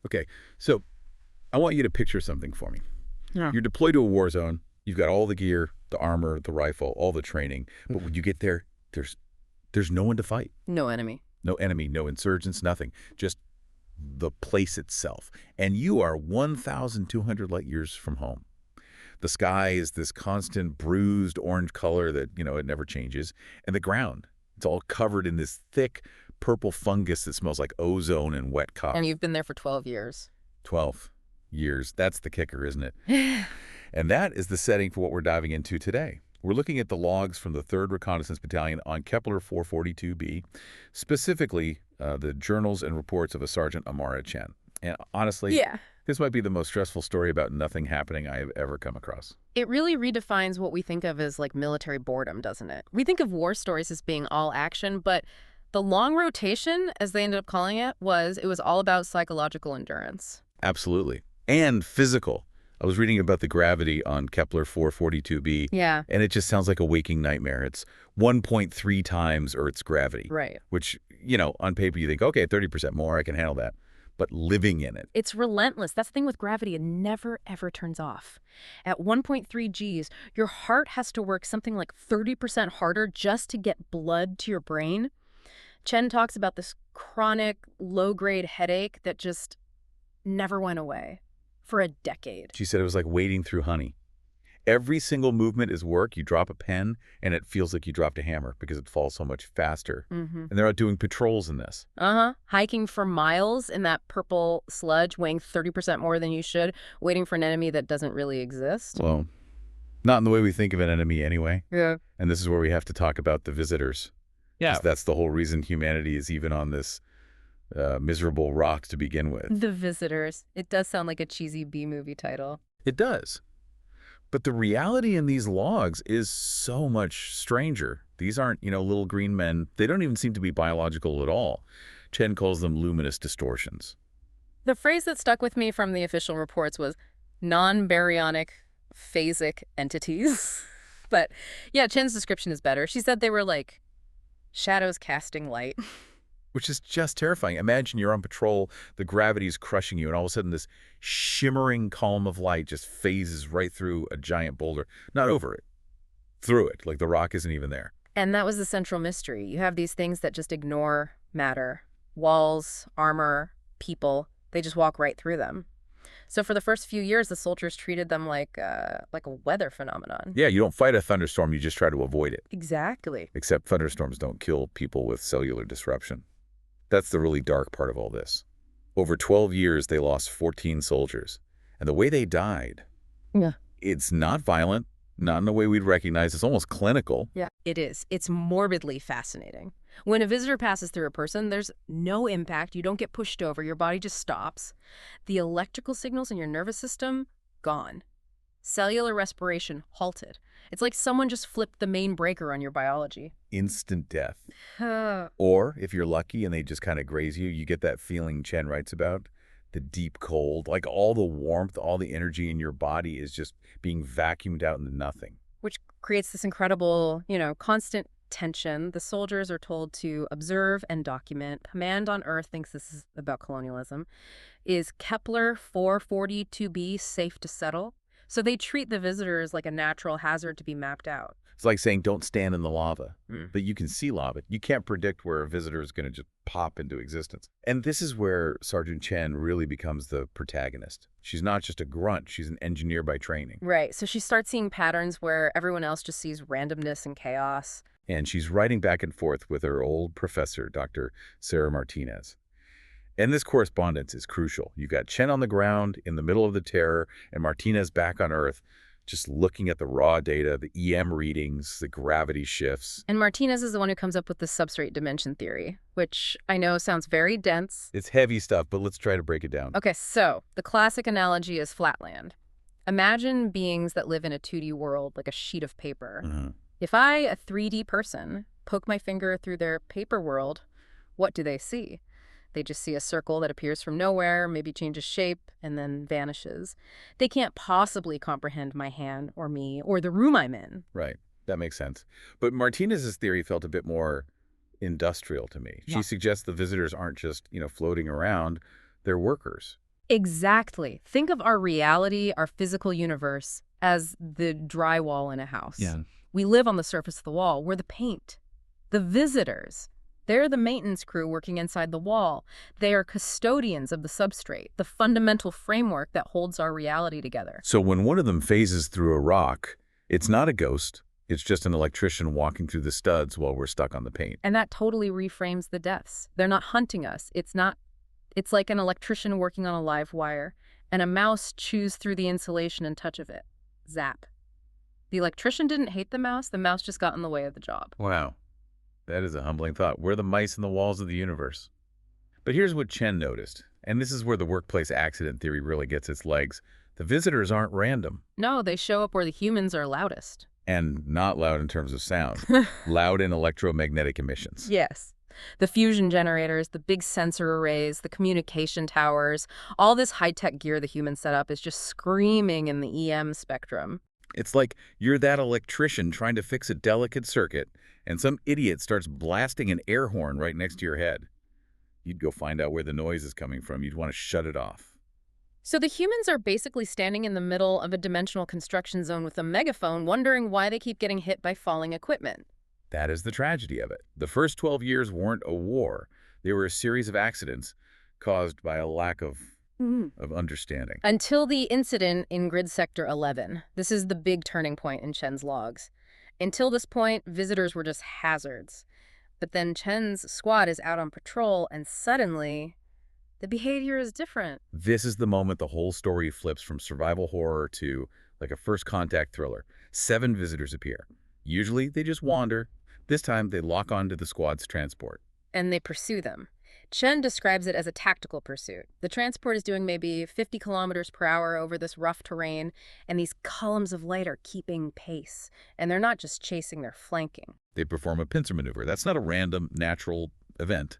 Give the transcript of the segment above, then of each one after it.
Okay, so I want you to picture something for me. Yeah. You're deployed to a war zone. You've got all the gear, the armor, the rifle, all the training. But when you get there, there's no one to fight. No enemy. No enemy, no insurgents, nothing. Just the place itself. And you are 1,200 light years from home. The sky is this constant bruised orange color that, it never changes. And the ground, it's all covered in this thick purple fungus that smells like ozone and wet cotton. And you've been there for 12 years. 12 years. That's the kicker, isn't it? And that is the setting for what we're diving into today. We're looking at the logs from the 3rd Reconnaissance Battalion on Kepler 442b, specifically the journals and reports of a Sergeant Amara Chen. And honestly, this might be the most stressful story about nothing happening I have ever come across. It really redefines what we think of as like military boredom, doesn't it? We think of war stories as being all action, but the long rotation, as they ended up calling it, was all about psychological endurance. Absolutely. And physical. I was reading about the gravity on Kepler 442b, and it just sounds like a waking nightmare. It's 1.3 times Earth's gravity, right? Which, on paper you think, okay, 30% more, I can handle that. But living in it. It's relentless. That's the thing with gravity. It never, ever turns off. At 1.3 Gs, your heart has to work something like 30% harder just to get blood to your brain. Chen talks about this chronic, low-grade headache that just never went away for a decade. She said it was like wading through honey. Every single movement is work. You drop a pen, and it feels like you dropped a hammer because it falls so much faster. And they're out doing patrols in this. Hiking for miles in that purple sludge, weighing 30% more than you should, waiting for an enemy that doesn't really exist. Well, not in the way we think of an enemy anyway. Yeah. And this is where we have to talk about the visitors. Yeah. That's the whole reason humanity is even on this miserable rock to begin with. The visitors. It does sound like a cheesy B-movie title. It does. But the reality in these logs is so much stranger. These aren't, little green men. They don't even seem to be biological at all. Chen calls them luminous distortions. The phrase that stuck with me from the official reports was non-baryonic phasic entities. But yeah, Chen's description is better. She said they were like shadows casting light. Which is just terrifying. Imagine you're on patrol, the gravity is crushing you, and all of a sudden this shimmering column of light just phases right through a giant boulder. Not over it, through it, like the rock isn't even there. And that was the central mystery. You have these things that just ignore matter. Walls, armor, people, they just walk right through them. So for the first few years, the soldiers treated them like a weather phenomenon. Yeah, you don't fight a thunderstorm, you just try to avoid it. Exactly. Except thunderstorms don't kill people with cellular disruption. That's the really dark part of all this. Over 12 years, they lost 14 soldiers. And the way they died, it's not violent, not in the way we'd recognize. It's almost clinical. Yeah, it is. It's morbidly fascinating. When a visitor passes through a person, there's no impact. You don't get pushed over. Your body just stops. The electrical signals in your nervous system, gone. Cellular respiration halted. It's like someone just flipped the main breaker on your biology. Instant death. Or, if you're lucky and they just kind of graze you, you get that feeling Chen writes about, the deep cold. Like all the warmth, all the energy in your body is just being vacuumed out into nothing. Which creates this incredible, constant tension. The soldiers are told to observe and document. Command on Earth thinks this is about colonialism. Is Kepler 442b safe to settle? So they treat the visitors like a natural hazard to be mapped out. It's like saying don't stand in the lava, but you can see lava. You can't predict where a visitor is going to just pop into existence. And this is where Sergeant Chen really becomes the protagonist. She's not just a grunt. She's an engineer by training. Right. So she starts seeing patterns where everyone else just sees randomness and chaos. And she's writing back and forth with her old professor, Dr. Sarah Martinez. And this correspondence is crucial. You've got Chen on the ground in the middle of the terror and Martinez back on Earth, just looking at the raw data, the EM readings, the gravity shifts. And Martinez is the one who comes up with the substrate dimension theory, which I know sounds very dense. It's heavy stuff, but let's try to break it down. Okay, so the classic analogy is flatland. Imagine beings that live in a 2D world, like a sheet of paper. If I, a 3D person, poke my finger through their paper world, what do they see? They just see a circle that appears from nowhere, maybe changes shape, and then vanishes. They can't possibly comprehend my hand or me or the room I'm in. Right. That makes sense. But Martinez's theory felt a bit more industrial to me. She suggests the visitors aren't just, floating around. They're workers. Exactly. Think of our reality, our physical universe, as the drywall in a house. Yeah. We live on the surface of the wall. We're the paint. The visitors, they're the maintenance crew working inside the wall. They are custodians of the substrate, the fundamental framework that holds our reality together. So when one of them phases through a rock, it's not a ghost. It's just an electrician walking through the studs while we're stuck on the paint. And that totally reframes the deaths. They're not hunting us. It's like an electrician working on a live wire, and a mouse chews through the insulation and touch of it. Zap. The electrician didn't hate the mouse just got in the way of the job. Wow. That is a humbling thought. We're the mice in the walls of the universe. But here's what Chen noticed, and this is where the workplace accident theory really gets its legs. The visitors aren't random. No, they show up where the humans are loudest. And not loud in terms of sound. Loud in electromagnetic emissions. Yes. The fusion generators, the big sensor arrays, the communication towers, all this high-tech gear the humans set up is just screaming in the EM spectrum. It's like you're that electrician trying to fix a delicate circuit, and some idiot starts blasting an air horn right next to your head. You'd go find out where the noise is coming from. You'd want to shut it off. So the humans are basically standing in the middle of a dimensional construction zone with a megaphone, wondering why they keep getting hit by falling equipment. That is the tragedy of it. The first 12 years weren't a war. They were a series of accidents caused by a lack of understanding. Until the incident in Grid Sector 11. This is the big turning point in Chen's logs. Until this point, visitors were just hazards. But then Chen's squad is out on patrol, and suddenly, the behavior is different. This is the moment the whole story flips from survival horror to like a first contact thriller. 7 visitors appear. Usually they just wander. This time they lock onto the squad's transport. And they pursue them. Chen describes it as a tactical pursuit. The transport is doing maybe 50 kilometers per hour over this rough terrain, and these columns of light are keeping pace. And they're not just chasing, they're flanking. They perform a pincer maneuver. That's not a random, natural event.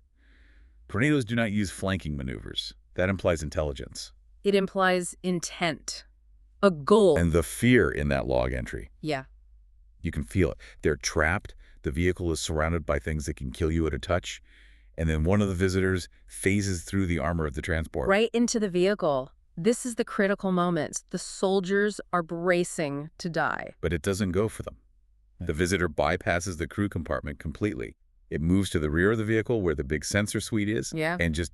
Tornadoes do not use flanking maneuvers. That implies intelligence. It implies intent. A goal. And the fear in that log entry. Yeah. You can feel it. They're trapped. The vehicle is surrounded by things that can kill you at a touch. And then one of the visitors phases through the armor of the transport. Right into the vehicle. This is the critical moment. The soldiers are bracing to die. But it doesn't go for them. The visitor bypasses the crew compartment completely. It moves to the rear of the vehicle where the big sensor suite is and just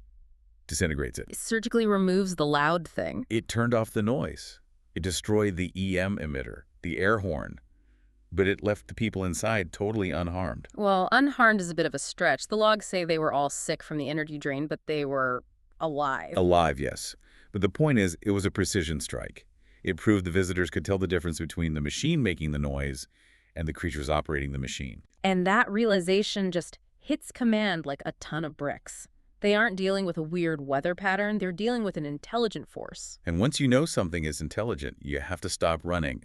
disintegrates it. It surgically removes the loud thing. It turned off the noise. It destroyed the EM emitter, the air horn. But it left the people inside totally unharmed. Well, unharmed is a bit of a stretch. The logs say they were all sick from the energy drain, but they were alive. Alive, yes. But the point is, it was a precision strike. It proved the visitors could tell the difference between the machine making the noise and the creatures operating the machine. And that realization just hits command like a ton of bricks. They aren't dealing with a weird weather pattern. They're dealing with an intelligent force. And once you know something is intelligent, you have to stop running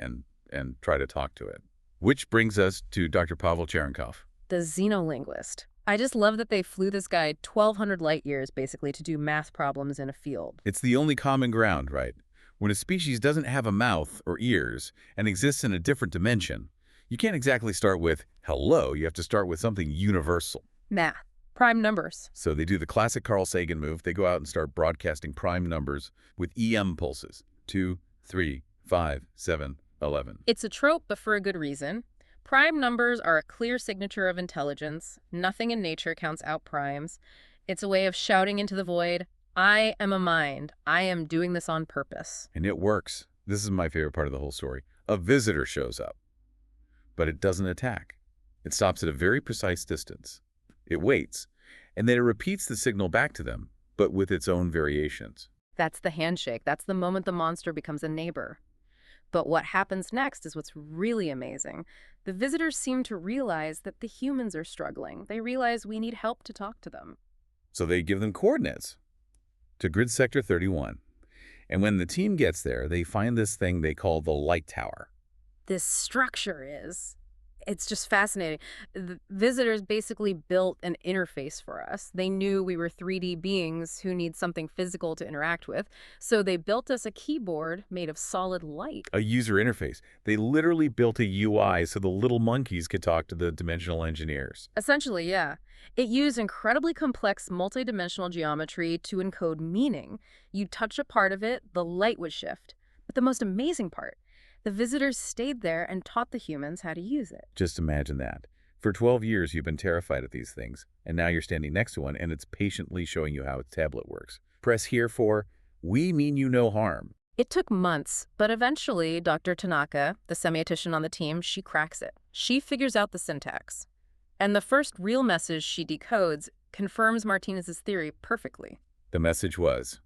and try to talk to it. Which brings us to Dr. Pavel Cherenkov. The xenolinguist. I just love that they flew this guy 1,200 light years, basically, to do math problems in a field. It's the only common ground, right? When a species doesn't have a mouth or ears and exists in a different dimension, you can't exactly start with, hello, you have to start with something universal. Math. Prime numbers. So they do the classic Carl Sagan move. They go out and start broadcasting prime numbers with EM pulses. 2, 3, 5, 7, 11. It's a trope, but for a good reason. Prime numbers are a clear signature of intelligence. Nothing in nature counts out primes. It's a way of shouting into the void, I am a mind. I am doing this on purpose. And it works. This is my favorite part of the whole story. A visitor shows up, but it doesn't attack. It stops at a very precise distance. It waits, and then it repeats the signal back to them, but with its own variations. That's the handshake. That's the moment the monster becomes a neighbor. But what happens next is what's really amazing. The visitors seem to realize that the humans are struggling. They realize we need help to talk to them. So they give them coordinates to Grid Sector 31. And when the team gets there, they find this thing they call the light tower. This structure is... It's just fascinating. The visitors basically built an interface for us. They knew we were 3D beings who need something physical to interact with, so they built us a keyboard made of solid light. A user interface. They literally built a UI so the little monkeys could talk to the dimensional engineers. Essentially, yeah. It used incredibly complex multidimensional geometry to encode meaning. You'd touch a part of it, the light would shift. But the most amazing part, the visitors stayed there and taught the humans how to use it. Just imagine that. For 12 years, you've been terrified of these things, and now you're standing next to one, and it's patiently showing you how its tablet works. Press here for, "We mean you no harm." It took months, but eventually Dr. Tanaka, the semiotician on the team, she cracks it. She figures out the syntax. And the first real message she decodes confirms Martinez's theory perfectly. The message was,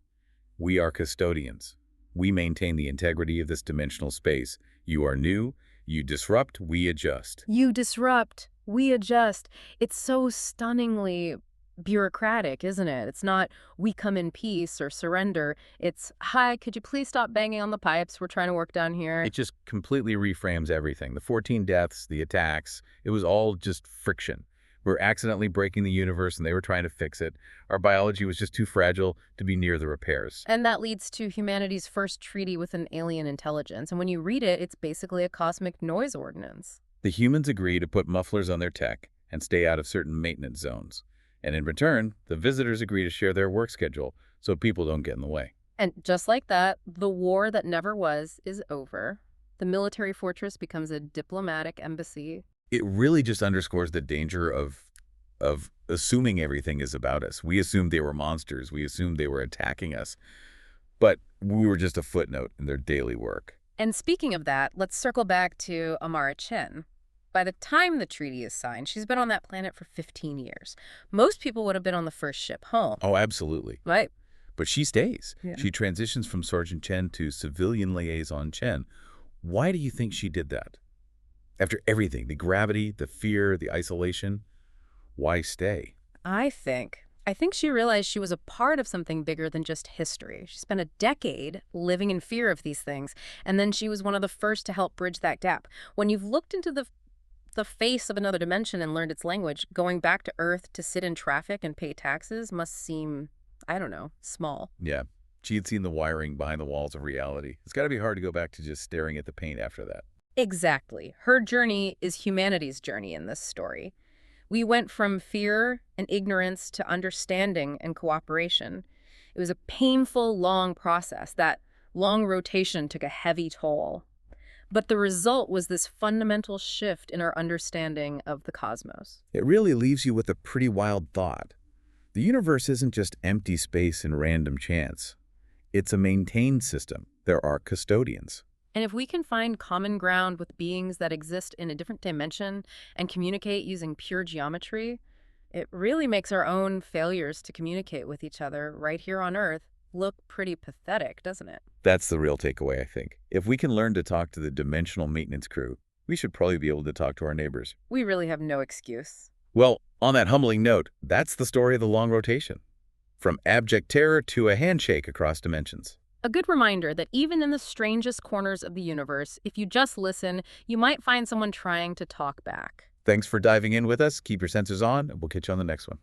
"We are custodians. We maintain the integrity of this dimensional space. You are new. You disrupt. We adjust." You disrupt, we adjust. It's so stunningly bureaucratic, isn't it? It's not, we come in peace or surrender. It's, hi, could you please stop banging on the pipes? We're trying to work down here. It just completely reframes everything. The 14 deaths, the attacks, it was all just friction. We're accidentally breaking the universe and they were trying to fix it. Our biology was just too fragile to be near the repairs. And that leads to humanity's first treaty with an alien intelligence. And when you read it, it's basically a cosmic noise ordinance. The humans agree to put mufflers on their tech and stay out of certain maintenance zones. And in return, the visitors agree to share their work schedule so people don't get in the way. And just like that, the war that never was is over. The military fortress becomes a diplomatic embassy. It really just underscores the danger of assuming everything is about us. We assumed they were monsters. We assumed they were attacking us. But we were just a footnote in their daily work. And speaking of that, let's circle back to Amara Chen. By the time the treaty is signed, she's been on that planet for 15 years. Most people would have been on the first ship home. Oh, absolutely. Right. But she stays. Yeah. She transitions from Sergeant Chen to civilian liaison Chen. Why do you think she did that? After everything, the gravity, the fear, the isolation, why stay? I think she realized she was a part of something bigger than just history. She spent a decade living in fear of these things, and then she was one of the first to help bridge that gap. When you've looked into the face of another dimension and learned its language, going back to Earth to sit in traffic and pay taxes must seem, I don't know, small. Yeah, she had seen the wiring behind the walls of reality. It's got to be hard to go back to just staring at the paint after that. Exactly. Her journey is humanity's journey in this story. We went from fear and ignorance to understanding and cooperation. It was a painful, long process. That long rotation took a heavy toll. But the result was this fundamental shift in our understanding of the cosmos. It really leaves you with a pretty wild thought. The universe isn't just empty space and random chance. It's a maintained system. There are custodians. And if we can find common ground with beings that exist in a different dimension and communicate using pure geometry, it really makes our own failures to communicate with each other right here on Earth look pretty pathetic, doesn't it? That's the real takeaway, I think. If we can learn to talk to the dimensional maintenance crew, we should probably be able to talk to our neighbors. We really have no excuse. Well, on that humbling note, that's the story of the long rotation. From abject terror to a handshake across dimensions. A good reminder that even in the strangest corners of the universe, if you just listen, you might find someone trying to talk back. Thanks for diving in with us. Keep your sensors on, and we'll catch you on the next one.